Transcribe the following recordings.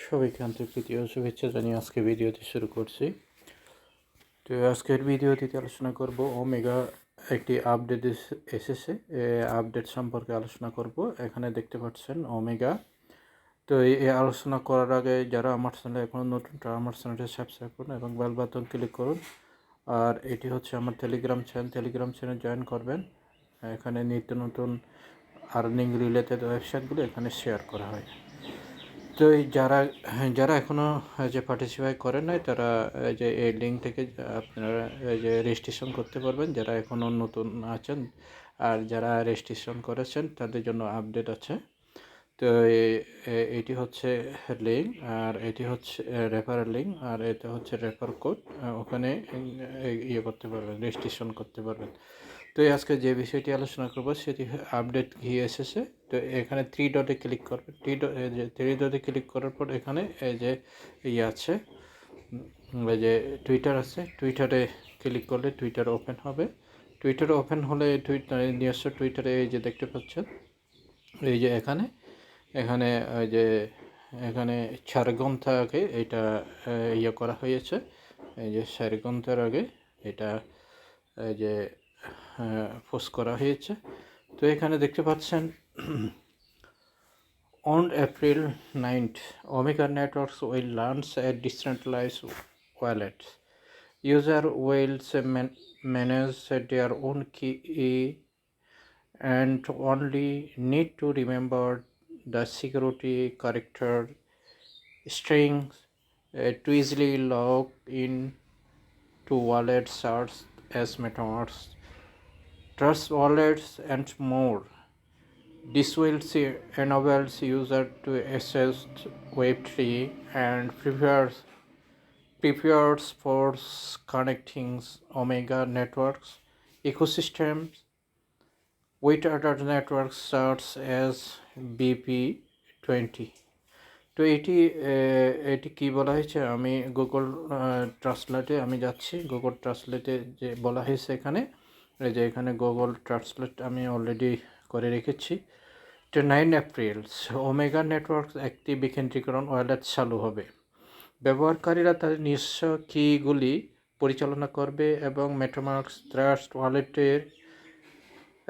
সবাইকে আন্তরিক প্রীতি ও শুভেচ্ছা জানিয়ে আজকে ভিডিওটি শুরু করছি। তো আজকের ভিডিওটিতে আলোচনা করব ওমেগা একটি আপডেট এসেছে, আপডেট সম্পর্কে আলোচনা করব। এখানে দেখতে পাচ্ছেন ওমেগা। তো এই আলোচনা করার আগে যারা আমার চ্যানেলে এখনও নতুন, তারা আমার চ্যানেলটি সাবস্ক্রাইব করুন এবং বেল বাটন ক্লিক করুন। আর এটি হচ্ছে আমার টেলিগ্রাম চ্যানেল জয়েন করবেন। এখানে নিত্য নতুন আর্নিং রিলেটেড ওয়েবসাইটগুলো এখানে শেয়ার করা হয়। তো এই যারা এখনও যে পার্টিসিপেট করেন নাই, তারা যে এই লিঙ্ক থেকে আপনারা যে রেজিস্ট্রেশন করতে পারবেন, যারা এখনও নতুন আছেন। আর যারা রেজিস্ট্রেশন করেছেন তাদের জন্য আপডেট আছে। তো এটি হচ্ছে লিঙ্ক, আর এটি হচ্ছে রেফারেল লিঙ্ক, আর এটা হচ্ছে রেফার কোড। ওখানে ইয়ে করতে পারবেন, রেজিস্ট্রেশন করতে পারবেন। তো আজকে যে বিষয়টি আলোচনা করব সেটি আপডেট কি এসেছে। তো এখানে থ্রি ডটে ক্লিক করবেন। থ্রি ডটে ক্লিক করার পর এখানে এই যে আছে, এই যে টুইটার আছে, টুইটারে ক্লিক করলে টুইটার ওপেন হবে। টুইটার ওপেন হলে নিজস্ব টুইটারে এই যে দেখতে পাচ্ছেন, এই যে এখানে ওই যে এখানে 4 ঘন্টা আগে এটা ইয়ে করা হয়েছে। এই যে 4 ঘন্টার আগে এটা এই যে পোস্ট করা হয়েছে। তো এখানে দেখতে পাচ্ছেন on April 9th, Omega Networks will launch a decentralized wallet. User will manage their own key and only need to remember the security character strings to easily log in to wallets such as MetaMask, Trust wallets, and more. This will enable users to access Web3 and prepares for connecting Omega networks ecosystems with other networks such as BP20. তো এটি কী বলা হয়েছে, আমি Google ট্রান্সলেটে আমি যাচ্ছি। Google ট্রান্সলেটে যে বলা হয়েছে এখানে, এই যে এখানে গুগল ট্রান্সলেট আমি অলরেডি করে রেখেছি। তো 9 এপ্রিল ওমেগা নেটওয়ার্ক একটি বিকেন্দ্রীকরণ ওয়ালেট চালু হবে। ব্যবহারকারীরা তাদের নিজস্ব কিগুলি পরিচালনা করবে এবং মেটামাস্ক, ট্রাস্ট ওয়ালেটের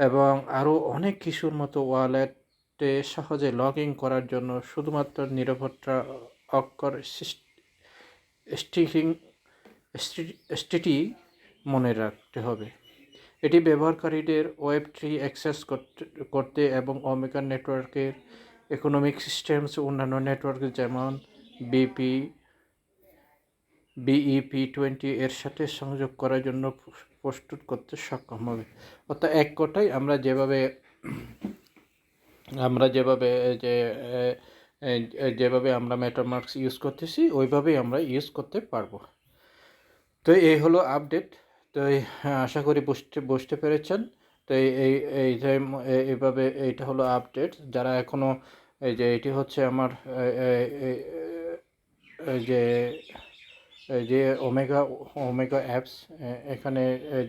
এবং আরও অনেক কিছুর মতো ওয়ালেটে সহজে লগ ইন করার জন্য শুধুমাত্র নিরাপত্তা অক্ষর স্টিটি মনে রাখতে হবে। এটি ব্যবহারকারীদের Web3 অ্যাক্সেস করতে এবং ওমেগা নেটওয়ার্কের ইকোনমিক সিস্টেমস অন্যান্য নেটওয়ার্ক যেমন BEP20 এর সাথে সংযোগ করার জন্য প্রস্তুত করতে সক্ষম হবে। অর্থাৎ এক কথায় আমরা যেভাবে আমরা মেটামাস্ক ইউজ করতেছি ওইভাবেই আমরা ইউজ করতে পারবো। তো এই হলো আপডেট। তো আশা করি বুঝতে পেরেছেন। তো এইভাবে এইটা হলো আপডেট। যারা এখনও এই যে এটি হচ্ছে আমার যে ওমেগা অ্যাপস, এখানে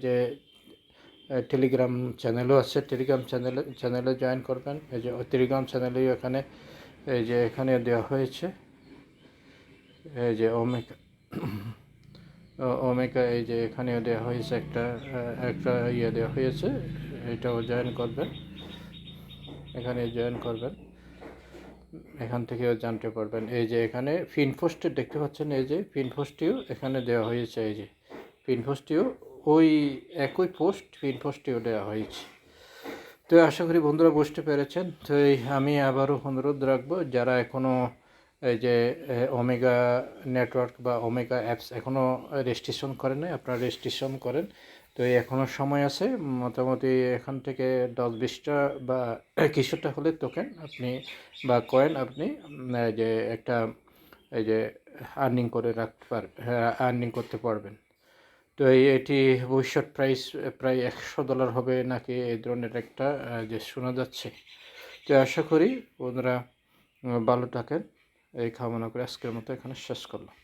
যে টেলিগ্রাম চ্যানেলও আছে, টেলিগ্রাম চ্যানেলে জয়েন করবেন। এই যে টেলিগ্রাম চ্যানেলেও এখানে দেওয়া হয়েছে, এই যে ওমেগা এই যে এখানেও দেওয়া হয়েছে, একটা দেওয়া হয়েছে, এটাও জয়েন করবেন। এখানে জয়েন করবেন, এখান থেকেও জানতে পারবেন। এই যে এখানে পিনপোস্টে দেখতে পাচ্ছেন, এই যে পিনপোস্টটিও এখানে দেওয়া হয়েছে। এই যে পিনপোস্টটিও ওই একই পিনপোস্টটিও দেওয়া হয়েছে। তো আশা করি বন্ধুরা বুঝতে পেরেছেন। তো আমি আবারও অনুরোধ রাখবো, যারা এখনও এই যে ওমেগা নেটওয়ার্ক বা ওমেগা অ্যাপস এখনও রেজিস্ট্রেশন করেন নাই, আপনারা রেজিস্ট্রেশন করেন। তো এখনও সময় আছে। মোটামুটি এখান থেকে 10-20টা বা কিছুটা হলে টোকেন আপনি বা কয়েন আপনি যে একটা এই যে আর্নিং করতে পারবেন। তো এটি ভবিষ্যৎ প্রাইস প্রায় $100 হবে নাকি, এই ধরনের একটা যে শোনা যাচ্ছে। তো আশা করি বন্ধুরা ভালো থাকেন, এই কামনা করে আজকের মতো এখানে শেষ করলাম।